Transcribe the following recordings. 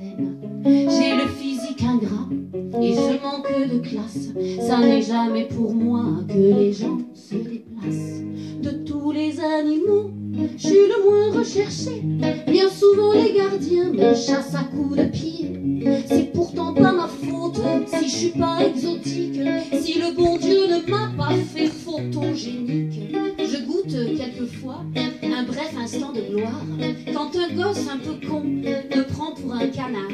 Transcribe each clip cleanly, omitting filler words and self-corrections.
centaine. J'ai le physique ingrat et je manque de classe. Ça n'est jamais pour moi que les gens se déplacent. De tous les animaux, je suis le moins recherché. Bien souvent les gardiens me chassent à coups de pied. C'est pourtant pas ma faute si je suis pas exotique, si le bon Dieu ne m'a pas fait photogénique. Je goûte quelquefois un bref instant de gloire quand un gosse un peu con me prend pour un canard.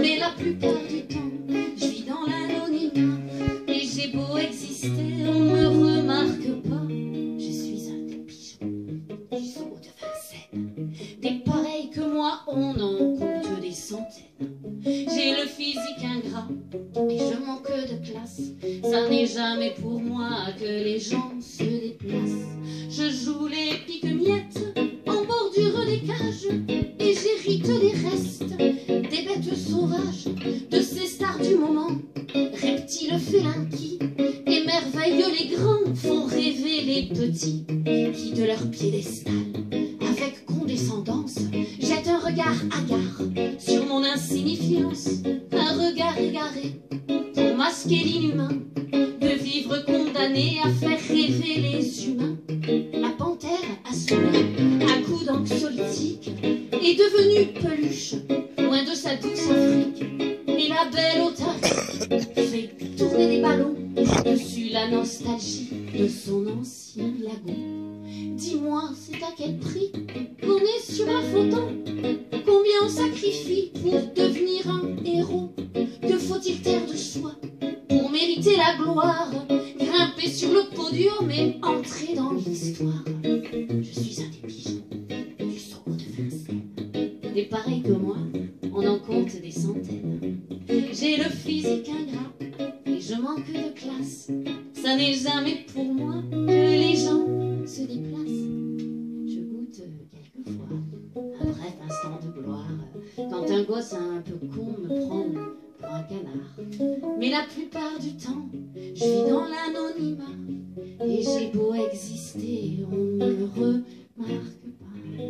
Mais la plupart du temps, je vis dans l'anonymat et j'ai beau exister, on me remarque pas. Je suis un des pigeons du zoo de Vincennes. Des pareils que moi, on en compte des centaines. J'ai le physique ingrat et je manque de classe. Ça n'est jamais pour moi que les gens se déplacent. Je joue les pique-miettes en bordure des cages et j'hérite des restes des bêtes sauvages, de ces stars du moment, reptiles félins qui émerveillent les grands, font rêver les petits qui de leur piédestal, avec condescendance, jettent un regard hagard sur mon insignifiance, un regard égaré pour masquer l'inhumain, de vivre condamné à faire rêver les humains. La panthère assumée à coups d'anxiolytique est devenue peluche, loin de sa douce Afrique. Et la belle Otarie fait tourner des ballons dessus la nostalgie de son ancien lagon. Dis-moi, c'est à quel prix qu'on est sur un photon? Combien on sacrifie pour devenir un héros? Que faut-il taire de soi pour mériter la gloire? Grimper sur le podium et entrer dans l'histoire. Je suis un des pigeons du zoo de Vincennes. Des pareils que moi, on en compte des centaines. J'ai le physique ingrat et je manque de classe. Ça n'est jamais pour moi que les gens se déplacent. Je goûte quelquefois un bref instant de gloire quand un gosse un peu con me prend pour un canard. Mais la plupart du temps, je vis dans l'anonymat et j'ai beau exister, on ne me remarque pas.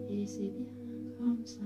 Et c'est bien comme ça.